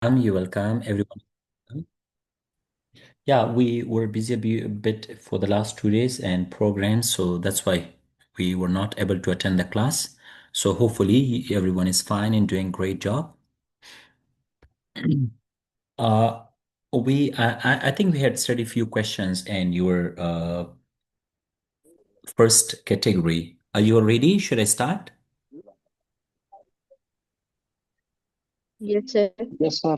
You're welcome, everyone. Yeah, we were busy a bit for the last 2 days and programs, so that's why we were not able to attend the class. So hopefully everyone is fine and doing great job. Uh, I think we had studied few questions and your first category. Are you ready? Should I start? Yes, sir. Yes, sir.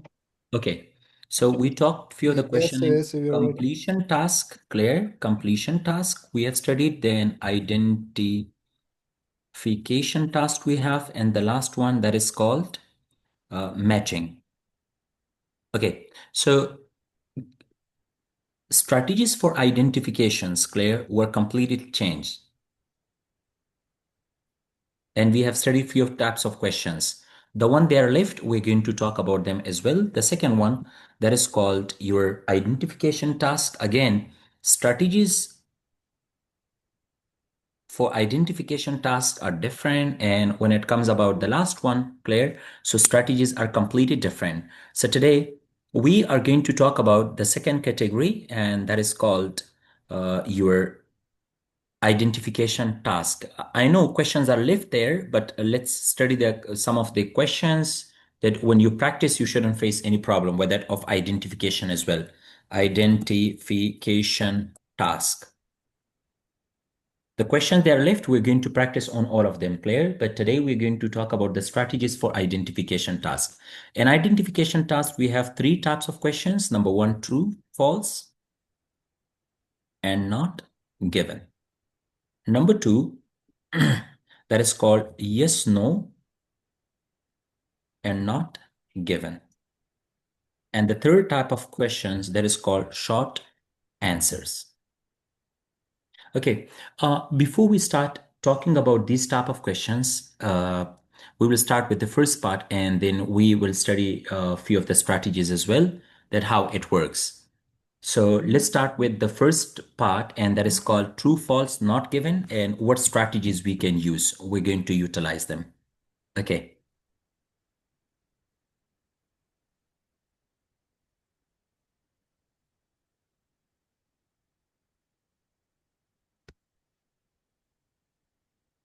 Okay. So we talked few of the Yes, question yes, we are ready. completion task, clear, completion task we have studied, then identification task we have, and the last one that is called matching. Okay, so strategies for identifications, clear, were completely changed. And we have studied few types of questions. The one there left, we're going to talk about them as well. The second one, that is called your identification task. Again, strategies for identification tasks are different. And when it comes about the last one, Claire, so strategies are completely different. So today we are going to talk about the second category, and that is called your identification task. I know questions are left there, but let's study some of the questions that when you practice, you shouldn't face any problem with that of identification as well. Identification task. The questions that are left, we're going to practice on all of them, Claire. But today we're going to talk about the strategies for identification tasks. In identification task, we have three types of questions. Number one, true, false, and not given. Number two, that is called yes, no, and not given. And the third type of questions that is called short answers. Okay, before we start talking about these type of questions, we will start with the first part and then we will study a few of the strategies as well, that how it works. So let's start with the first part, and that is called true, false, not given, and what strategies we can use. We're going to utilize them. Okay.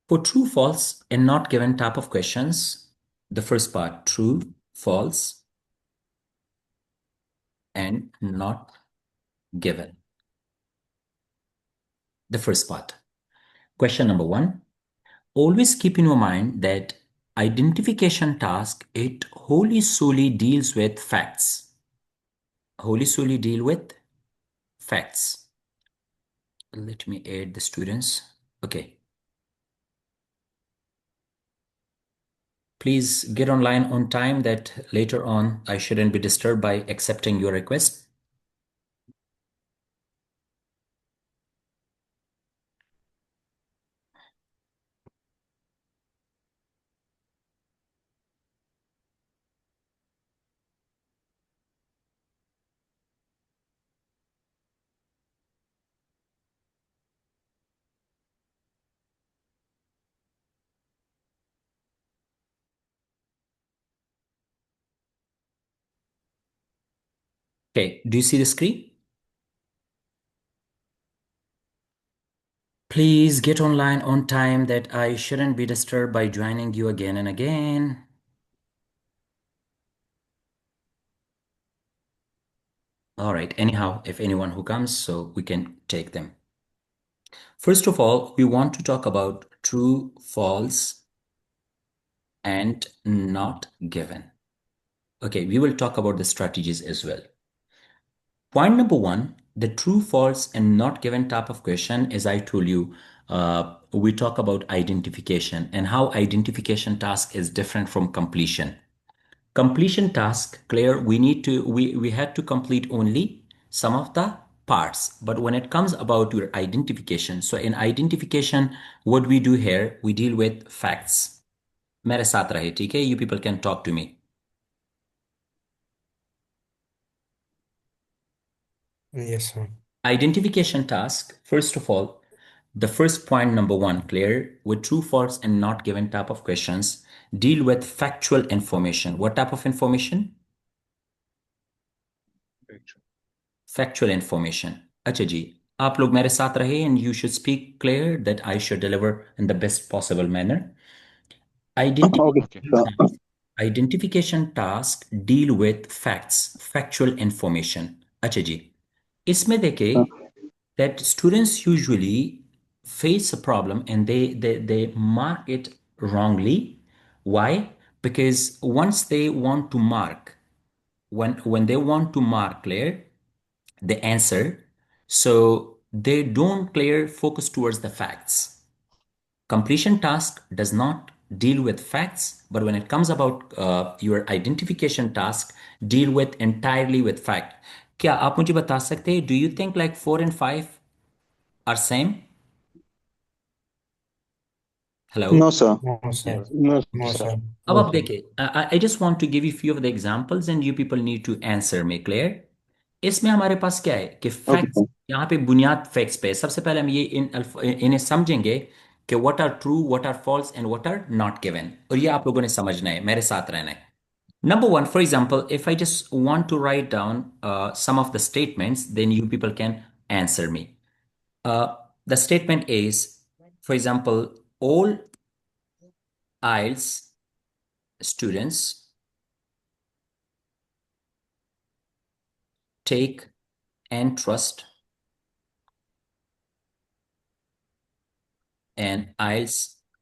For true, false, and not given type of questions, the first part, true, false, and not given. The first part. Question number one. Always keep in your mind that identification task, it wholly solely deals with facts. Wholly solely deal with facts. Let me add the students. Okay. Please get online on time that later on I shouldn't be disturbed by accepting your request. Okay, do you see the screen? Please get online on time that I shouldn't be disturbed by joining you again and again. All right, anyhow, if anyone who comes, so we can take them. First of all, we want to talk about true, false, and not given. Okay, we will talk about the strategies as well. Point number one, the true, false, and not given type of question, as I told you, we talk about identification and how identification task is different from completion. Completion task, Claire, we had to complete only some of the parts. But when it comes about your identification, so in identification, what we do here, we deal with facts. मेरे साथ रहे, ठीक है? You people can talk to me. Yes, sir. Identification task, first of all, the first point number one, Claire, with true, false, and not given type of questions, deal with factual information. What type of information? Factual information. अच्छा जी, आप लोग मेरे साथ रहे and you should speak clear that I should deliver in the best possible manner. Okay, sir. Identification task deal with facts, factual information। अच्छा जी, इसमें देखें Sir. that students usually face a problem and they mark it wrongly. Why? Because once they want to mark, when they want to mark clear the answer, so they don't clear focus towards the facts. Completion task does not deal with facts, but when it comes about your identification task, deal with entirely with fact। क्या आप मुझे बता सकते हैं, do you think like 4 and 5 are same? No, Hello? sir. No, sir. No, No, sir. sir. अब आप देखिए, I just want to give you few of the examples and you people need to answer me clear। इसमें हमारे पास क्या है कि Okay, facts, sir. यहाँ पे बुनियाद फैक्ट्स पे सबसे पहले हम ये इन्हें समझेंगे कि what are true, what are false and what are not given, और ये आप लोगों ने समझना है, मेरे साथ रहना है। Number one, for example, if I just want to write down some of the statements, then you people can answer me. Uh, the statement is, for example, all IELTS students take and trust an IELTS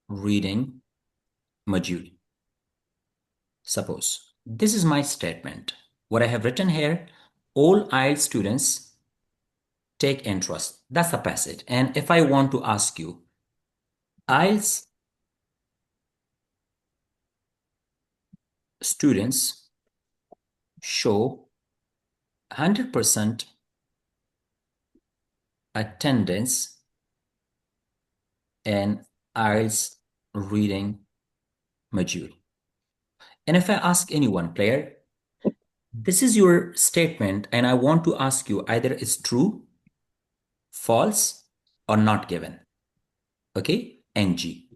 reading module. Suppose this is my statement. What I have written here, all IELTS students take and trust. That's the passage. And if I want to ask you, IELTS students show 100% attendance in IELTS reading module. And if I ask anyone, player, this is your statement, and I want to ask you either it's true, false, or not given. Okay, NG.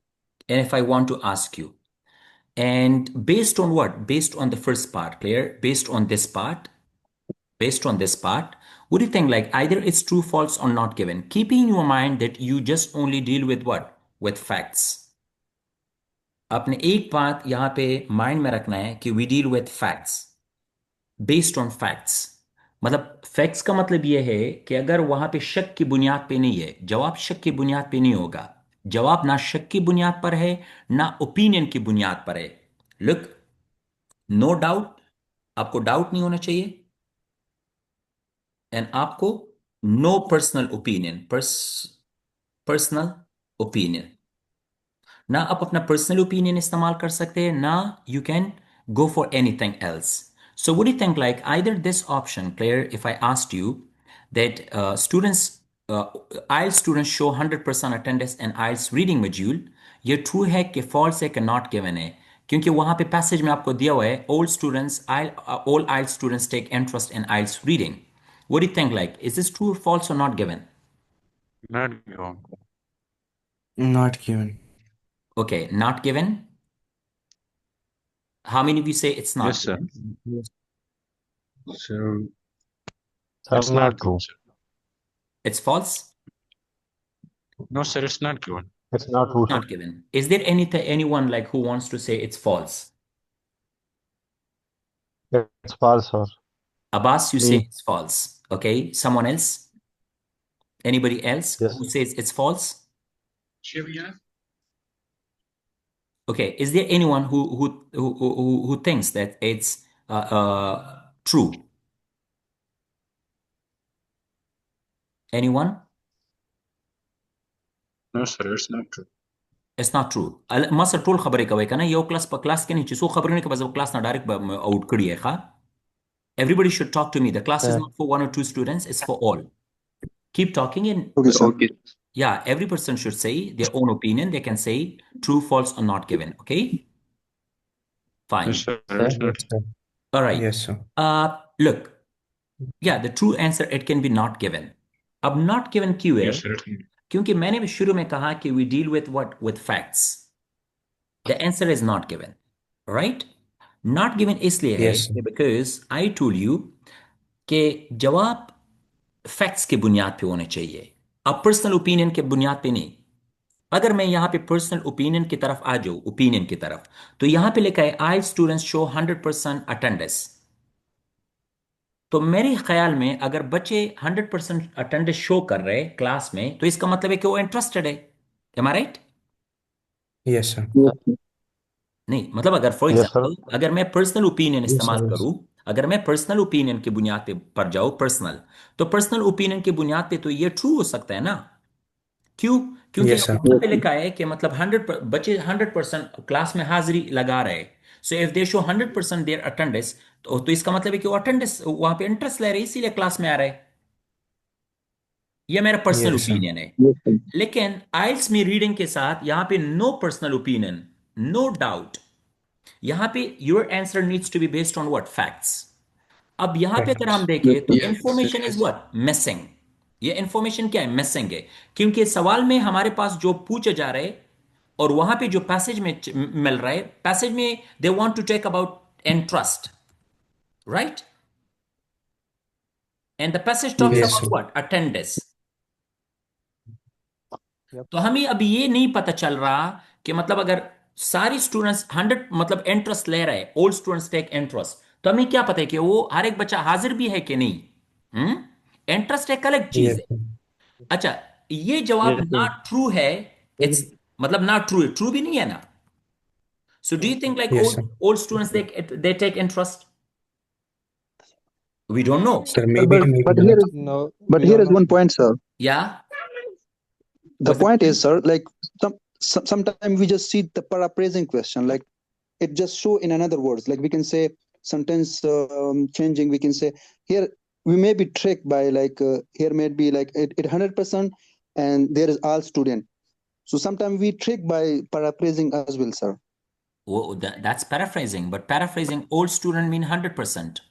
And if I want to ask you, and based on what? Based on the first part, clear? Based on this part, what do you think? Like either it's true, false, or not given. Keeping in your mind that you just only deal with what? With facts. आपने एक बात यहाँ पे mind में रखना है कि we deal with facts, based on facts. मतलब फैक्ट्स का मतलब यह है कि अगर वहां पे शक की बुनियाद पे नहीं है, जवाब शक की बुनियाद पे नहीं होगा। जवाब ना शक की बुनियाद पर है, ना ओपिनियन की बुनियाद पर है। लुक, नो डाउट, आपको डाउट नहीं होना चाहिए, एंड आपको no personal opinion, personal opinion, ना आप अपना पर्सनल ओपिनियन इस्तेमाल कर सकते हैं, ना you can go for anything else. So what do you think, like either this option, Claire, if I asked you that students, uh, IELTS students show 100% attendance in IELTS reading module, ये true है कि false है कि not given है? क्योंकि वहां पे passage में आपको दिया हुआ है all IELTS students take interest in IELTS reading। What do you think, like is this true or false or not given? Not given. Not given. Okay, not given. How many of you say it's Yes, not sir. given? So Sir, it's not not given, true. sir. It's false? No, sir, it's not given. It's not true, sir. Not given. Is there anyone like who wants to say it's false? It's false, sir. Abbas, you say Me, it's false. Okay. Someone else? Anybody else yes. who says it's false? Shivya? Okay. Is there anyone who thinks that it's true? Anyone? No, sir, it's not true. It's not true. مصر طول خبرك وای کنه یو کلاس کې نه چې څو خبرونه کې بس کلاس نه ډایرکټ اوټ کړی ښا. Everybody should talk to me. The class is Uh, not for one or two students, it's for all. Keep talking and Okay, sir. Okay. yeah, every person should say their own opinion. They can say true, false, or not given. Okay, Yes, fine. sir, sir. it's not. Yes, sir. All right. Yes, sir. Look, yeah, the true answer it can be not given. अब not given क्यों है? Yes, sir, it's not. क्योंकि मैंने भी शुरू में कहा कि we deal with what? With facts. The answer is not given, right? Not given इसलिए है Yes, sir. कि because I told you कि जवाब फैक्ट्स की बुनियाद पे होने चाहिए, अब पर्सनल ओपिनियन के बुनियाद पे नहीं। अगर मैं यहां पे पर्सनल ओपिनियन की तरफ आ जाऊं, ओपिनियन की तरफ, तो यहां पे लिखा है आई स्टूडेंट्स शो 100% अटेंडेंस। तो मेरे ख्याल में अगर बच्चे 100% अटेंडेंस शो कर रहे हैं क्लास में, तो इसका मतलब है कि वो इंटरेस्टेड है। एम आई राइट? Yes, sir. नहीं, मतलब अगर फॉर Yes, sir. एग्जांपल अगर मैं पर्सनल ओपिनियन Yes, इस्तेमाल sir. Yes. करूं, अगर मैं पर्सनल ओपिनियन की बुनियाद पे पर जाऊं, पर्सनल, तो पर्सनल ओपिनियन की बुनियाद पे तो ये ट्रू हो सकता है ना। क्यों? क्योंकि Yes, sir. यहाँ पे लिखा है कि मतलब 100 बच्चे 100% क्लास में हाजिरी लगा रहे। So if they show 100% their attendance, तो इसका मतलब है कि वो अटेंडेंस वहां पे इंटरेस्ट ले रहे हैं, इसीलिए क्लास में आ रहे हैं। ये मेरा पर्सनल Yes, sir. ओपिनियन है। लेकिन आइल्स में रीडिंग के साथ यहाँ पे no personal opinion, no doubt, यहाँ पे your answer needs to be based on what facts. अब यहां पे अगर हम Facts. देखें तो Yes, information it is is. What missing. ये इंफॉर्मेशन क्या है? मिसिंग है। क्योंकि सवाल में हमारे पास जो पूछे जा रहे हैं और वहां पे जो पैसेज में मिल रहा है, पैसेज में they want to talk about interest, right? And the passage talks Yes, about sir. What? Attendance. Yep. तो हमें अभी ये नहीं पता चल रहा कि मतलब अगर सारी स्टूडेंट्स 100 मतलब इंटरेस्ट ले रहे हैं, ओल्ड स्टूडेंट्स टेक इंटरेस्ट, तो हमें क्या पता है कि वो हर एक बच्चा हाजिर भी है कि नहीं। इंटरेस्ट एक अलग चीज Yes, है। sir. अच्छा, ये जवाब Yes, ना sir. ट्रू है। इट्स मतलब ना ट्रू है, ट्रू भी नहीं है ना। So do you think like Yes, old sir. Old students they take interest? We don't know. Sir, Sir, maybe, maybe but not. No, but we here are is not one sure. point, sir. या The what's the point point? is, sir, like sometimes we just see the paraphrasing question, like it just show in another words. Like we can say sentence changing. We can say here we may be tricked by like here may be like it 100% and there is all student. So sometimes we trick by paraphrasing as well, sir. That's paraphrasing, but paraphrasing old student mean 100%।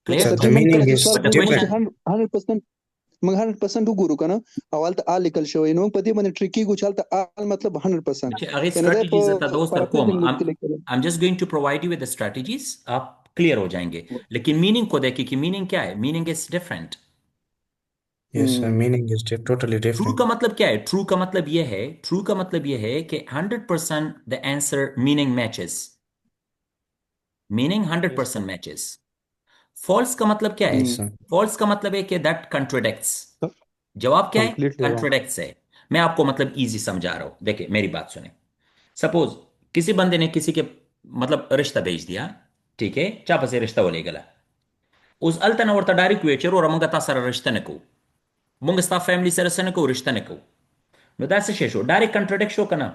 But clear? Sir, sir, the man meaning kasi is sir, but the man ki different. Question, 100% mag 100% guru ka na awal ta legal show ino pati man tricky guchal ta al matlab 100%. अगर And other strategies था दोस्त कोम, paraphrasing I like am just going to provide you with the strategies, आप clear हो जाएंगे। लेकिन meaning को देखिए कि मीनिंग क्या है। Meaning is different. Yes, sir. hmm. Meaning is totally true different. का मतलब क्या है? ट्रू का मतलब यह है, ट्रू का मतलब यह है कि 100% the answer meaning matches, meaning hundred Yes, percent sir. Matches. False का मतलब क्या है? Yes, Hmm. sir. फॉल्स का मतलब है कि दैट कंट्रोडिक्ट्स। Co- जवाब क्या है? Completely wrong. कंट्रोडिक्ट्स है। मैं आपको मतलब इजी समझा रहा हूं, देखिए मेरी बात सुने। सपोज किसी बंदे ने किसी के मतलब रिश्ता भेज दिया, ठीक है, चापा से रिश्ता बोले गला, उस अल्तन और डायरेक्ट वेचर और अमंगा तासर रिश्ता ने को मुंग स्टाफ फैमिली से रिश्ता ने को रिश्ता ने को नो दैट्स अ शेषो डायरेक्ट कंट्रोडिक्ट शो करना।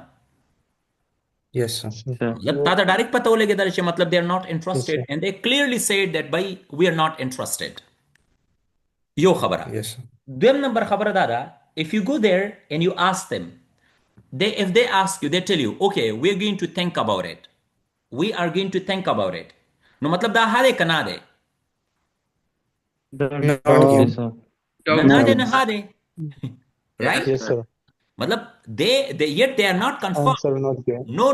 Yes, sir. Yes, Yeah. मतलब ताता डायरेक्ट पता बोले गदा मतलब they are not yes, interested sir. And they clearly said that भाई वी आर नॉट इंटरेस्टेड। यो खबर। Yes, sir. दुम नंबर खबर दादा, if you go there and you ask them, they if they ask you they tell you okay we're going to think about it, we are going to think about it, no मतलब दा हादे कना दे That Not doubt No, is given. ना no, ना Not they no. ना given. हादे, Yes, right? Yes, sir. sir. मतलब they yet they are not confirmed. Answer not given. No,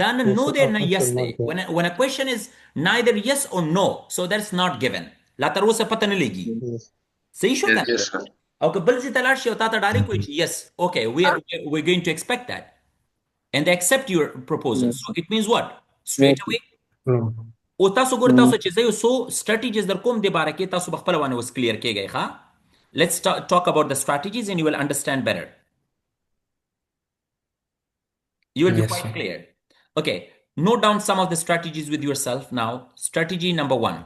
then Yes, no sir. there na Answer yes not they, given. when a question is neither yes or no, so that's not given। ला तरह से पता नहीं लगी। Yes. सही show Yes, करना। sir. और कबल से तलाश होता था डायरेक्ट कोई Mhm. yes okay we're going to expect that and they accept your proposal, Yes, so it means what? yes, Straight away No. o tasu gur hmm. tasu چې زه سو strategies در کوم دی باره کې تاسو بخپل باندې وس کلیر کېږئ ښا. Let's talk about the strategies and you will understand better. You will be Yes, quite sir. clear. Okay, note down some of the strategies with yourself now. Strategy number one.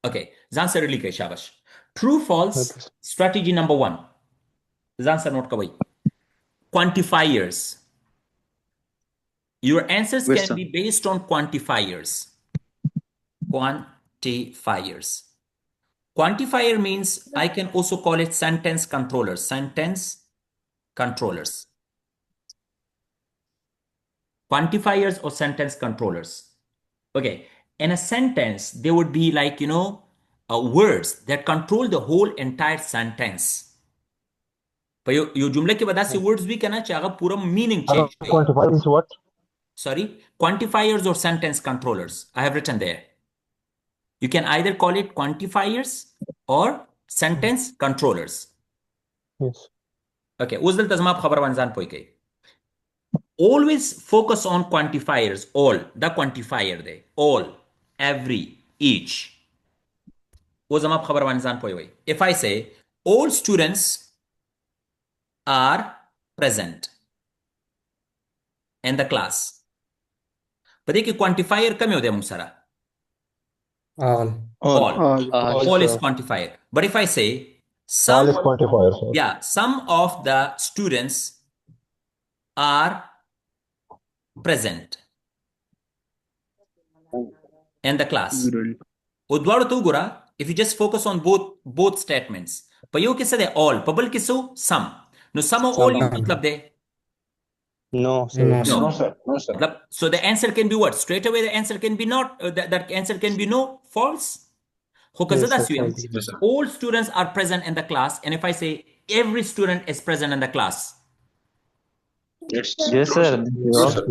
Okay, Zanser लिखे शाबाश. True false. Yes. Strategy number one. Zanser note kawai. Quantifiers. Your answers Wait, can sir. be based on quantifiers. Quantifiers. Quantifier means I can also call it sentence controllers. Sentence controllers. Quantifiers or sentence controllers. Okay. In a sentence, there would be like, words that control the whole entire sentence. पर यो जुमले के वजह से words भी कहना चाहिए पूरा meaning Uh, change uh, करें। quantify is what? Sorry, quantifiers or sentence controllers. I have written there. You can either call it quantifiers or sentence controllers. Yes. Okay, وصلت زما په خبر باندې ځان پوي کوي. Always focus on quantifiers. All the quantifier there. All, every, each. वो زما په خبر باندې ځان پوي وي. If I say all students are present in the class, په دې کې quantifier کوم یو دی موږ سره؟ All. All is quantifier. But if I say All some, is quantifier, sir. yeah, some of the students are present in the class. او دواړو ته وګوره, if you just focus on both statements. په یو کې څه دی all, په بل کې څه some. نو some او all یو مطلب دی. No, sir. No, sir. مطلب, so the answer can be what? Straight away the answer can be not, that answer can be no, false. خو که زه Yes, sir, داسې ویم, false. all students are present in the class, and if I say every student is present in the class, Yes, sir.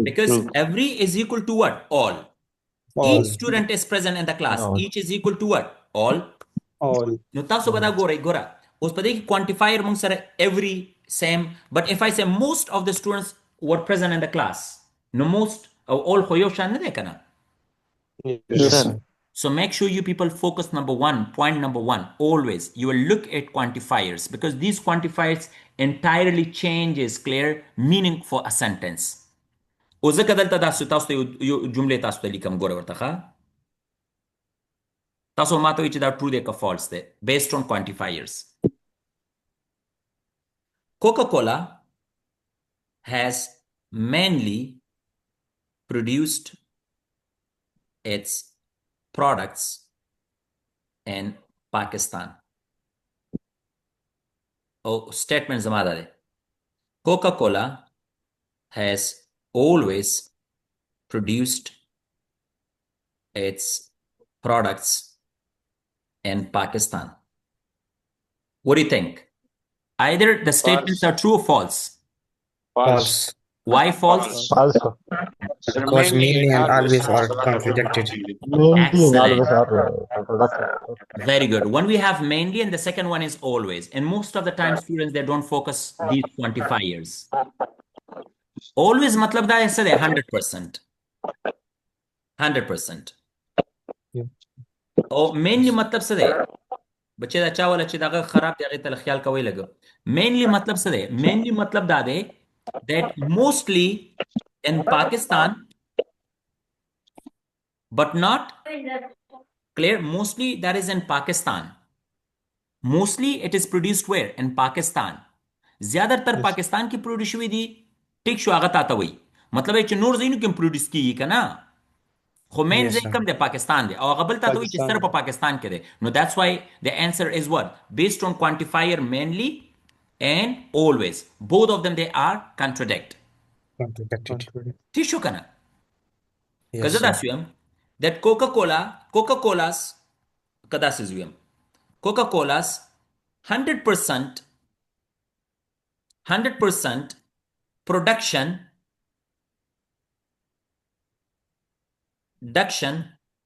because every is equal to what? All. All. Each student is present in the class. All. Each is equal to what? All. All. نو تاسو به دا ګورئ اوس په دې کې quantifier موږ سره every same, but if I say most of the students were present in the class, no most او all خو یو شان نه دی کنه. Yes, sir. So make sure you people focus point number one, always you will look at quantifiers, because these quantifiers entirely changes clear meaning for a sentence. او ځکه دلته تاسو ته یو جمله تاسو ته لیکم, ګوره ورته ښه. تاسو ماته وایي چې دا true دی که false دی based on quantifiers. Coca-Cola has mainly produced its products in Pakistan. Oh, statement زما دا دی. Coca-Cola has always produced its products in Pakistan. What do you think? Either the statements are true or false. False. Why false? False, sir. Because mainly and always are contradicted. Mainly and Excellent. always are productive. Very good. When we have mainly and the second one is always. And most of the time students, they don't focus these quantifiers. Always matlab da hai 100%. 100%. Yeah. او mainly مطلب څه دی؟ بچی دا چا ولا چې دغه خراب دی هغې ته خیال کوئ لږ. mainly مطلب څه دی؟ mainly مطلب دا دی that mostly in Pakistan, but not clear, mostly that is in Pakistan. Mostly it is produced where? In Pakistan. زیادتر پاکستان کې پروډیوس شوي دي. ټیک شو, هغه تاته وایي. مطلب یې چې نور ځایونو کې هم پروډیوس کېږي که نه, خو مین Yes, ځای sir. کوم دی؟ پاکستان دی. او هغه بل تاته وایي چې صرف په پاکستان کې دی. نو that's why the answer is what? Based on quantifier mainly and always. Both of them, they are contradict. Contradicted. ٹھیک شو که نه؟ که Yes, زه sir. داسې ویم that Coca-Cola's که داسې ویم Coca-Cola's 100% production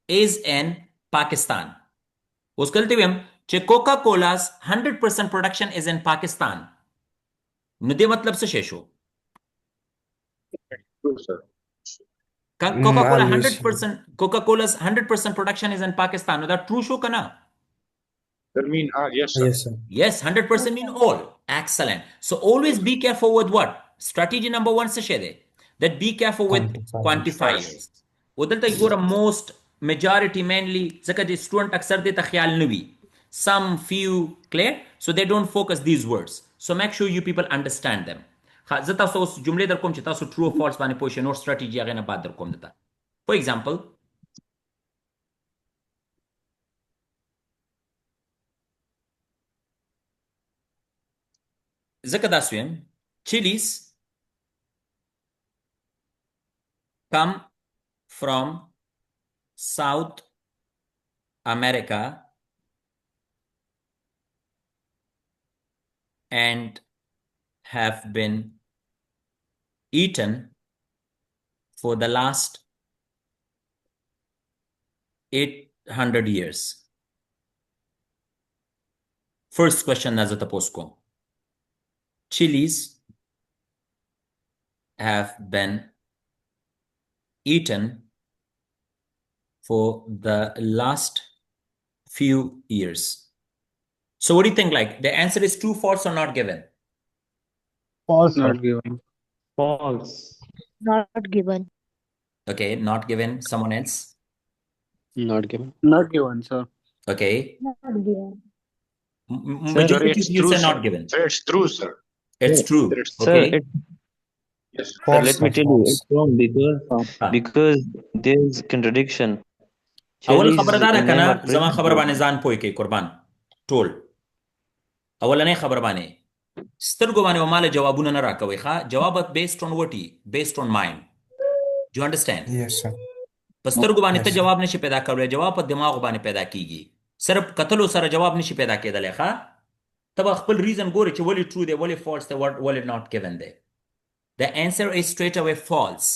is in Pakistan. اوس کله ته ویم چې Coca-Cola's 100% production is in Pakistan, نو دې مطلب څه شی شو؟ Coca-Cola always. 100%, Coca-Cola's 100% production is in Pakistan. No, that true show kana? That mean yes, sir. Yes, sir. Yes, 100% mean all. Excellent. So always be careful with what? Strategy number one se shede. That be careful with quantifiers. Udalta igora most, majority, mainly, zaka the student aksar de ta khayal nahi. Some, few, clear? So they don't focus these words. So make sure you people understand them. زه تاسو اوس جملې در کوم چې تاسو true or false باندې پوه شئ. نور strategy هغې نه بعد در کوم دته. For example, زه که داسې ویم chilies come from South America and have been eaten for the last 100 years. First question as a taposko. Chilies have been eaten for the last few years. So what do you think? Like the answer is true, false, or not given? False, sir. Not given. False. Not given. Okay, not given. Someone else? Not given. Not given, sir. Okay. Not given. Sir, Sir, Majority it's of you true, say sir. not given. Sir, it's true, sir. It's Sir, true. sir, Okay. Yes, sir. sir, False, let me sir, tell you, it's false. wrong because Ah. because there's contradiction. اول Chili's خبردار name کنه are زما present خبر there. باندې ځان پوي کې قربان ټول اولنې خبر باندې سترګو باندې وماله جوابونه نه راکوي ښا جواب based on what based on mind. Do you understand? Yes, sir. په سترګو باندې ته Yes, sir. جواب نشي پیدا کولای جواب په دماغ باندې پیدا کیږي صرف کتلو سره جواب نشي پیدا کېدلی ښا ته خپل ریزن ګوري چې ولې true دی ولې false دی ولې not given دی. The answer is straight away false.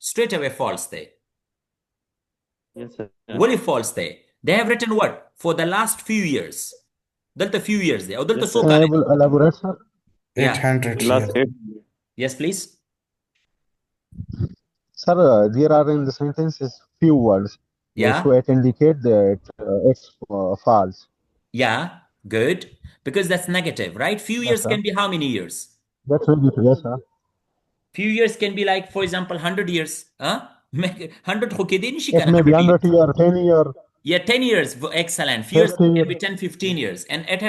Straight away false دی. Yes, sir. ولې false دی. They have written what for the last few years. دلته few years دی او دلته Yes, څو sir. کال I will elaborate, sir. Yeah. 800 Last years. 8. Yes, please. Sir, there are in the sentences few words. Yeah. So it indicates that it's false. Yeah. Good. Because that's negative, right? Few Yes, years sir. can be how many years? That's very good. Yes, sir. Few years can be like, for example, 100 years. Huh? 100 خو کېدی نشي It کنه may be 100 100 years. year, 10 year, Yeah, 10 years. Excellent. Few years 50 can year. be 10, 15 years. And it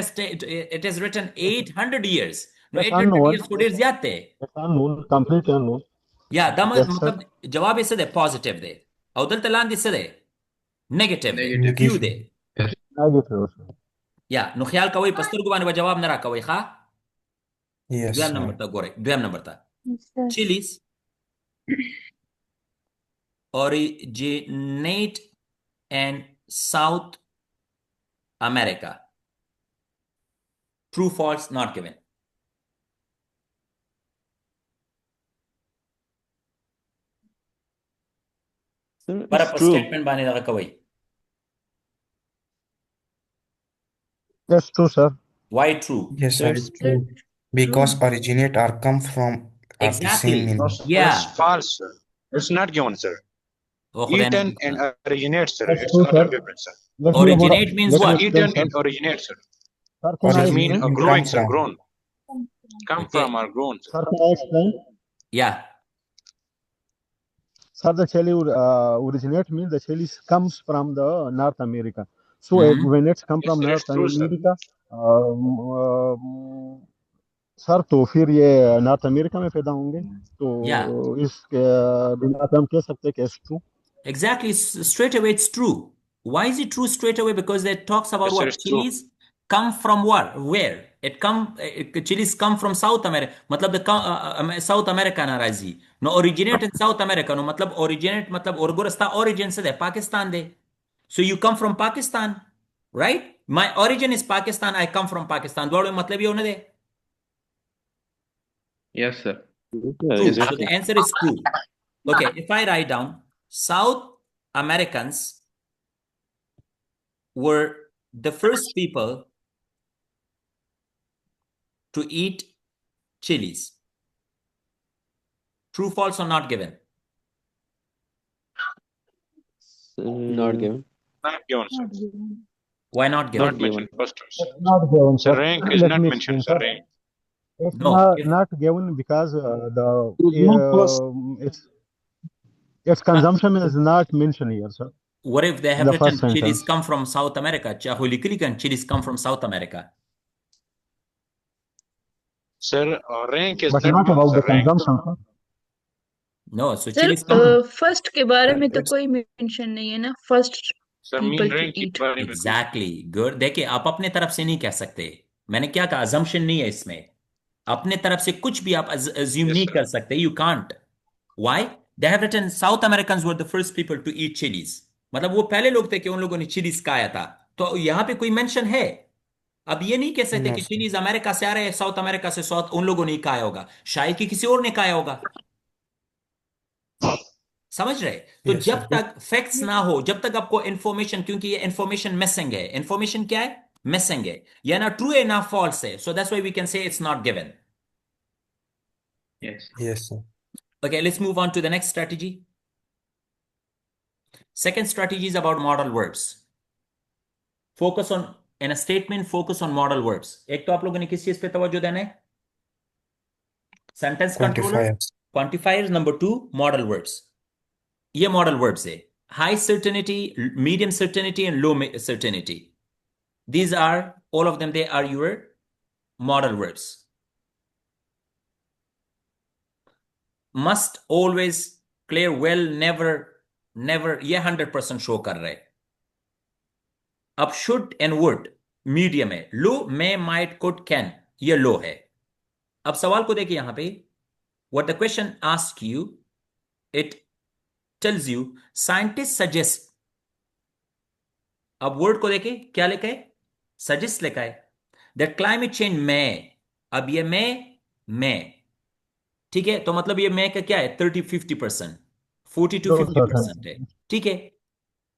has written 800 years. No, It's 800 unknown. years خو ډیر زیات دی. It's unknown, completely unknown. Yeah, دا Yes, sir. مطلب جواب یې څه دی positive دی او دلته لاندې څه دی negative دی Negative. few دی. Negative, sir. یا نو خیال کوئ په سترګو باندې به جواب نه راکوئ ښه Yes, دویم sir. نمبر ته ګورئ دویم نمبر ته Yes, sir. chilies originate in South America. True, false, not given. Sir, पर it's په true. statement باندې دغه کوئ. That's true, sir. Why true? Yes, sir, Sir, it's true. Because originate or come from are the Exactly. same No, meaning. sir. Yeah. It's false, sir. It's not given, sir. Oh, خدای نه Eaten and originate, sir. That's It's true, not sir. a difference, sir. Let me Originate means let me what? explain, Eaten sir. and originate, sir. Sir, can I Sir, mean explain? growing, come sir. from. Grown. Come Okay. from or grown, sir. Sir, can I explain? Yeah. Sir, the chili originate means the chili comes from the North America. So when it's come Yes, from sir. North It's true, sir. America, sir तो फिर ये north America में पैदा होंगे तो Yeah. इस बिना पे हम कह सकते हैं कि it's true. Exactly. Straight away, it's true. Why is it true straight away? Because it talks about Yes, sir, what? it's true. Chilies come from what? Where? Chilies come from South America. मतलब South America ना राजी. No originate in South America. No मतलब originate मतलब origin origin से दे Pakistan they. So you come from Pakistan, right? My origin is Pakistan. I come from Pakistan. दोनों में मतलब ये होने दे. yes, sir. True. Yeah, So exactly. the answer is true. Okay, if I write down South Americans were the first people to eat chilies. True, false, or not given? Not given. Not given, sir. Not given. Why not given? Not mentioned first, sir. It's not given, Sir, sir. rank is Let not me mentioned, explain, sir. sir. Rank. It's No, if- not given because it's its Uh, consumption is not mentioned here, sir. What if they have The written first sentence. chilies come from South America? Chilies come from South America. Sir, rank is But not not given, about sir. the Rank. consumption, sir. No, so sir chilies come. First के बारे में तो It's- कोई mention नहीं है ना first Sir, mean people to rank के eat. बारे में Exactly. Good. देखिए आप अपने तरफ से नहीं कह सकते. मैंने क्या कहा? Assumption नहीं है इसमें. अपने तरफ से कुछ भी आप assume Yes, नहीं sir. कर सकते. You can't. Why? They have written South Americans were the first people to eat chilies. मतलब वो पहले लोग थे कि उन लोगों ने चिलीज खाया था. तो यहाँ पे कोई मेंशन है. अब ये नहीं कह सकते No, कि sir. चिलीज अमेरिका से आ रहे हैं साउथ अमेरिका से साउथ उन लोगों ने खाया होगा. शायद कि किसी और ने खाया होगा. समझ रहे? तो Yes, जब sir. तक फैक्ट्स ना हो, जब तक आपको इंफॉर्मेशन, क्योंकि ये इंफॉर्मेशन मिसिंग है, इंफॉर्मेशन क्या है, मिसिंग है, या ना ट्रू है ना फॉल्स है, so that's why we can say it's not given. Yes. Yes, sir. Okay, let's move on to the next strategy. Second strategy is about modal verbs. Focus on, in a statement, focus on modal verbs. एक तो आप लोगों ने किस चीज पे तवज्जो देना है? Sentence controller, Quantifiers. Quantifiers, number two modal verbs. ये मॉडल वर्ब्स है. High certainty, medium certainty and low certainty. These are, all of them, they are your model verbs. Must, always, clear, well, never, never, ये 100% show कर रहे हैं. अब should and would medium है. लो, मे, might, could, can, ये लो है. अब सवाल को देखिए यहां पे. What the question ask you, it tells you scientist suggest. अब वर्ड को देखिए क्या लिखा है, सजेस्ट लिखा है दैट क्लाइमेट चेंज में. अब ये में, ठीक है, तो मतलब ये में का क्या है, 30-50%, 40-50% है, ठीक है.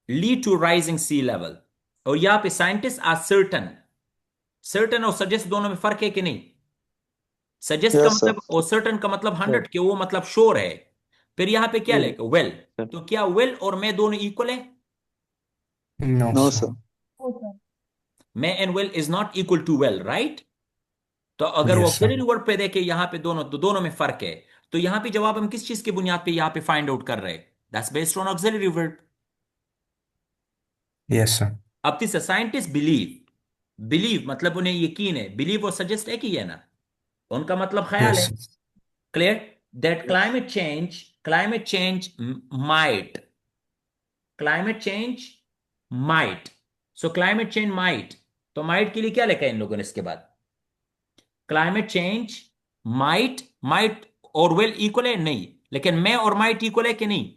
Lead to rising sea level. और यहां पे साइंटिस्ट आर सर्टन. सर्टन और सजेस्ट दोनों में फर्क है कि नहीं? सजेस्ट का Yes, sir. मतलब और सर्टन का मतलब 100 के वो मतलब श्योर है. फिर यहां पे क्या लेगा, वेल. तो क्या वेल और मैं दोनों इक्वल है? No, No, sir. sir. मैं and well is not equal to well, right? तो अगर वो Yes, sir. ऑक्सिलरी वर्ब पे देखे यहां पे दोनों, तो दोनों में फर्क है. तो यहां पे जवाब हम किस चीज की बुनियाद पे यहां पे फाइंड आउट कर रहे हैं? That's based on auxiliary verb. Yes, sir. अब तीसरा, साइंटिस्ट बिलीव. बिलीव मतलब उन्हें यकीन है, बिलीव और सजेस्ट है कि है ना, उनका मतलब ख्याल है. Yes, sir. Clear? That Yes. Climate change might, climate change might. So climate change might, तो माइट के लिए क्या लिखा है इन लोगों ने इसके बाद? क्लाइमेट चेंज माइट, माइट और वेल इक्वल है नहीं, लेकिन मैं और माइट इक्वल है कि नहीं?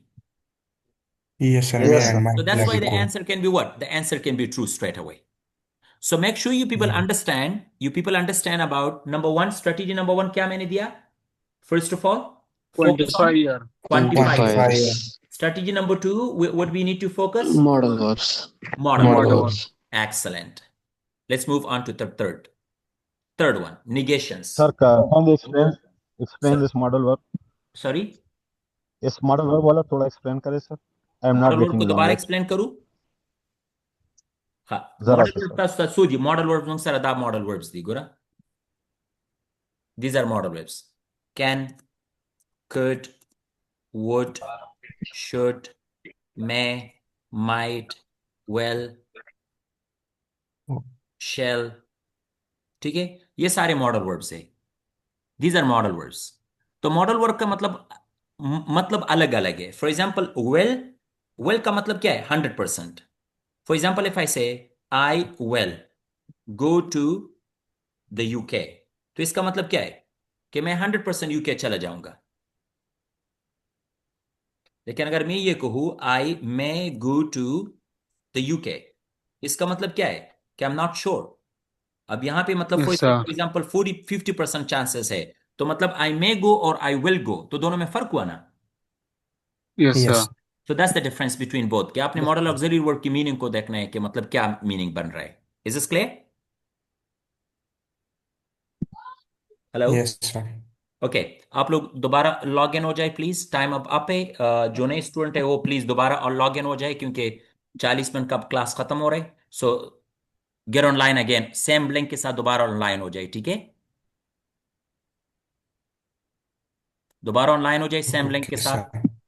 Yes, sir. May Yes, and sir. might So that's are why the equal. answer can be what? The answer can be true straight away. So make sure you people Yeah. understand, about number one, strategy number one क्या मैंने दिया? First of all, focus on Quantifier. quantifiers. Quantifiers. Strategy number two, what we need to focus? Model verbs. Model Model verbs. Model. verbs. Excellent. Let's move on to the third one, negations. Sir, can you explain Sir, this model verb? sorry, इस modal verb वाला थोड़ा explain करें sir. I am not model verb को getting दोबारा knowledge. explain करूं? हाँ, जरा model सा verb सर. का सूजी model verbs નું સર અદા model verbs दी गुरा. These are model verbs. Can, could, would, should, may, might, will, shall. ठीक है, ये सारे मॉडल वर्ब्स है. These are modal verbs. तो मॉडल वर्ब का मतलब अलग अलग है. फॉर एग्जाम्पल वेल, वेल का मतलब क्या है, 100%. For example if I say I will go to the UK, तो इसका मतलब क्या है कि मैं 100% यूके चला जाऊंगा. लेकिन अगर मैं ये कहूं आई मे गो टू द यूके, इसका मतलब क्या है कि आई एम नॉट श्योर. अब यहां पे मतलब for Yes, sir. Example 40-50% chances है, तो मतलब आई मे गो और आई विल गो, तो दोनों में फर्क हुआ ना. Yes, Yes. sir. So that's the difference between both, कि आपने मॉडल ऑक्सिलरी वर्ब की मीनिंग को देखना है कि मतलब क्या मीनिंग बन रहा है. Is this clear? Hello? Yes, sir. Okay, आप लोग दोबारा लॉग इन हो जाए प्लीज. टाइम अब अप है. जो नए स्टूडेंट है वो प्लीज दोबारा और लॉग इन हो जाए, क्योंकि 40 मिनट का क्लास खत्म हो रहा है. सो get online again, same link के साथ दोबारा ऑनलाइन हो जाए, ठीक है? दोबारा ऑनलाइन हो जाए सेम लिंक के Okay, साथ. sir.